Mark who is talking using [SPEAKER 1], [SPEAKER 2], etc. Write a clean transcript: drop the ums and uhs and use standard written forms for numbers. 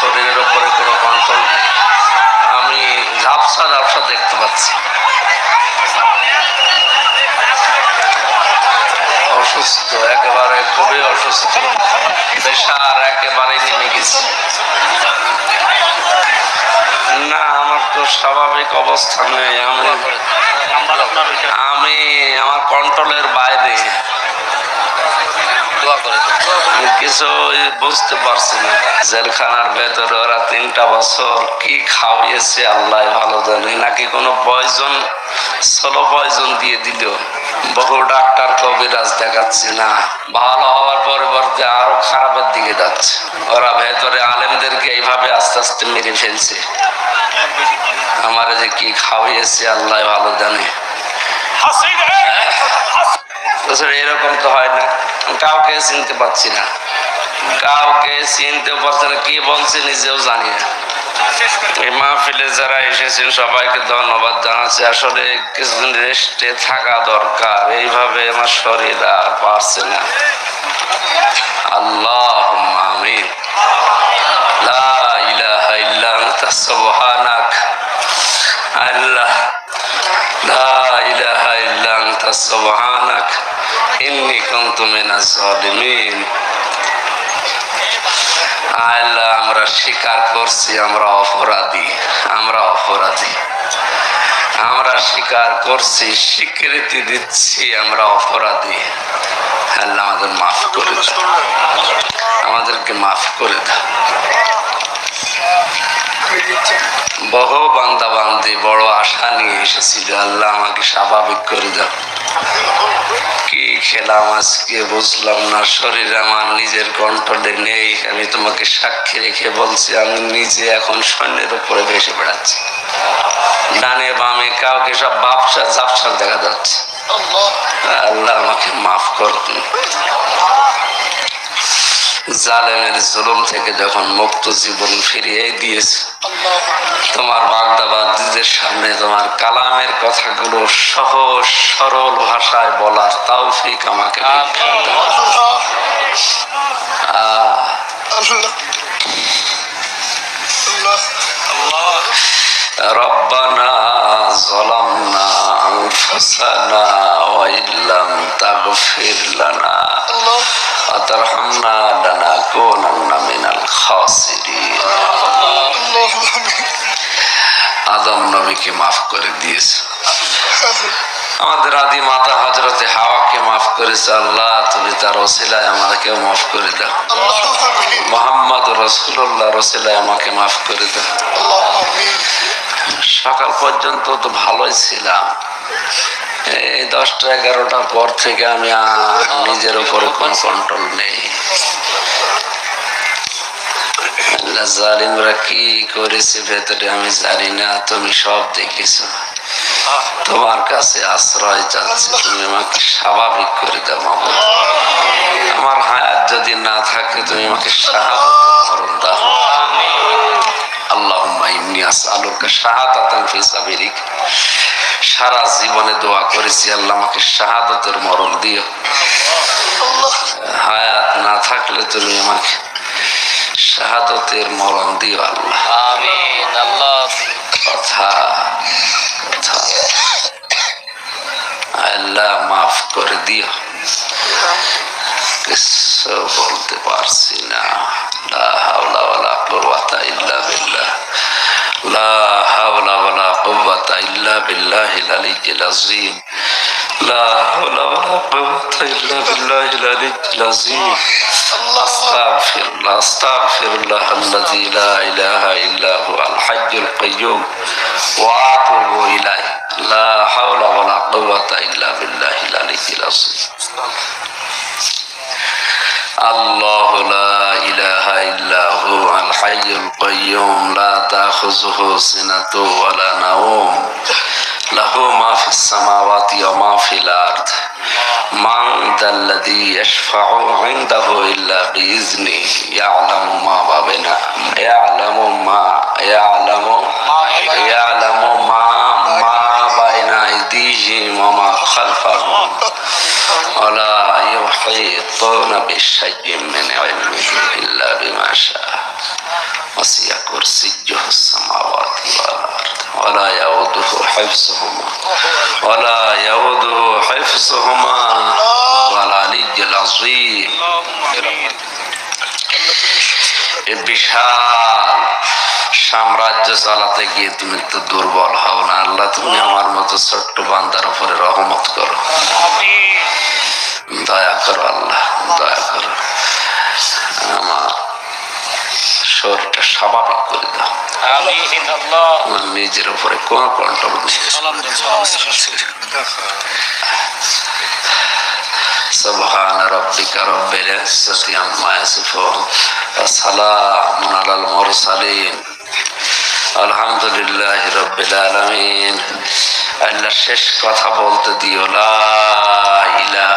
[SPEAKER 1] শরীরের উপরে কোনো কন্ট্রোল নেই। আমি ঝাপসা ঝাপসা দেখতে পাচ্ছি। অসুস্থ, একেবারে খুবই অসুস্থ, প্রেশার একেবারে নেমে গেছে। না, আমার তো স্বাভাবিক অবস্থা নেই। আমি আমার কন্ট্রোলের বাইরে, কিছু বুঝতে পারছি না। জেলখানার ভেতরে ওরা 3টা বছর কি খাওয়িয়েছে আল্লাহ ভালো জানে। নাকি কোনো পয়জন, স্লো পয়জন দিয়ে দিল। বহু ডাক্তার কবিরাজ দেখাচ্ছি না, ভালো হওয়ার পরিবর্তে আরো খারাপের দিকে যাচ্ছে। ওরা ভেতরে আলেমদেরকে এইভাবে আস্তে আস্তে মেরে ফেলছে। আমার যে কি খাওয়িয়েছে আল্লাহ ভালো জানে। এরকম তো হয় না, কাউকে চিনতে পারছি না, কাউকে চিনতে পারছি না, কি বলছে নিজেও জানি না। এই মাহফিলে যারা এসেছেন সবাইকে ধন্যবাদ জানাচ্ছি। আসলে কিছুদিন রেস্টে থাকা দরকার, এইভাবে আমার শরীর আর পারছে না। আল্লাহুম্মা আমিন। লা ইলাহা ইল্লা আনতা সুবহানাক। আল্লাহ, লা ইলাহা ইল্লা আনতা সুবহানাক ইন্নী কুনতু মিনাজ জালিমিন। আল্লাহ, আমরা স্বীকার করছি আমরা অপরাধী, আমরা অপরাধী। আমরা স্বীকার করছি, স্বীকৃতি দিচ্ছি আমরা অপরাধী। আল্লাহ, আমাদের মাফ করে দাও, আমাদেরকে মাফ করে দাও। বহু বান্দা বান্দি বড় আশা নিয়ে এসেছিল, আল্লাহ আমাকে স্বাভাবিক করে দাও। কি খেলাম আজকে বুঝলাম না, শরীর আমার নিজের কন্ট্রোলে নেই। আমি তোমাকে সাক্ষী রেখে বলছি, আমি নিজে এখন সৈন্যের উপরে ভেসে বেড়াচ্ছি। ডানে বামে কাউকে সব ভাবসা ঝাপসা দেখা যাচ্ছে। আল্লাহ আমাকে মাফ করুন। জালেমের জুলুম থেকে যখন মুক্ত জীবন ফিরিয়ে দিয়েছে, তোমার বাগদাবাদীদের সামনে তোমার কালামের কথাগুলো সহজ সরল ভাষায় বলার তৌফিক আমাকে রব্বানা যালামনা আনফুসানা ওয়া ইল্লাম তাগফির লানা ওয়া তারহামনা লানাকুনান্না মিনাল খাসিরিন। আদম নবীকে মাফ করে দিয়েছে, আমাদের আদি মাতা হযরতে হাওয়াকে মাফ করেছে। আল্লাহ, তুমি তার ওসিলায় আমাকেও মাফ করে দাও। মুহাম্মদ রাসূলুল্লাহর ওসিলায় আমাকে মাফ করে দাও। সকাল পর্যন্ত তো ভালোই ছিলাম, এই 10টা 11টার পর থেকে আমি নিজের উপরে কোনো কন্ট্রোল নেই। জালিমরা কি করেছে ভেতরে আমি জানি না, তুমি সব দেখেছো। তোমার কাছে আশ্রয় চাচ্ছি, তুমি আমাকে স্বাভাবিক করে দাও মাবুদ। আমার হায়াত যদি না থাকে তুমি আমাকে শাহাদাতের মরণ দাও। আল্লাহুম্মা ইন্নী আসআলুকা শাহাদাতান ফি সাবিলিক। সারা জীবনে দোয়া করেছি, আল্লাহ আমাকে শাহাদাতের মরণ দিও। হায়াত না থাকলে তুমি আমাকে শাহাদাতের মরণ দিও আল্লাহ। আমিন। আল্লাহ, কথা কথা আল্লাহ মাফ করে দিও। কিছু বলতে পারছি না। লা হাওলা ওয়ালা কুওয়াতা ইল্লা বিল্লাহ, লা হাওলা ওয়ালা কুওয়াতা ইল্লা বিল্লাহিল আলিয়্যিল আযীম, লা হাওলা ওয়ালা কুওয়াতা ইল্লা বিল্লাহিল আলিয়্যিল আযীম। আস্তাগফিরুল্লাহ, আস্তাগফিরুল্লাহ আল্লাযী লা ইলাহা ইল্লা হুয়াল হাইয়্যুল কাইয়্যুম ওয়া আতুবু ইলাইহি, লা হাওলা ওয়ালা কুওয়াতা ইল্লা বিল্লাহিল আলিয়্যিল আযীম। আল্লাহু লা ইলাহা ইল্লা হুয়াল হাইয়্যুল কাইয়্যুম লা তাখুযুহু সিনাতু ওয়া লা নাওম, লাহু মা ফিস সামাওয়াতি ওয়া মা ফিল আরদ, মান যাল্লাযী ইয়াশফাউ ইনদাহু ইল্লা বিইজনিহি, ইয়ালামু মা বাইনা আইদিহিম ওয়া মা খালফাহুম ওয়া লা ইউহীতুনা বিশাইইন মিন ইলমিহি ইল্লা বিমা শাআ। وسع كرسيه السماوات والأرض ولا يؤوده حفظهما والعلي العظيم এই বিশাল সাম্রাজ্য চালাতে গিয়ে তুমি তো দুর্বল হও না আল্লাহ, তুমি আমার মতো ছোট্ট বান্দার উপরে রহমত করো, দয়া করো আল্লাহ, দয়া করো। আমার শরীরটা স্বাভাবিক করে দাও, আমার নিজের উপরে কোনো কন্ট্রোল নেই। سبحان ربك رب العزة عما يصفون وسلام على المرسلين الحمد لله رب العالمين। আল্লাহ শেষ কথা বলতে দিও, লা ইলাহা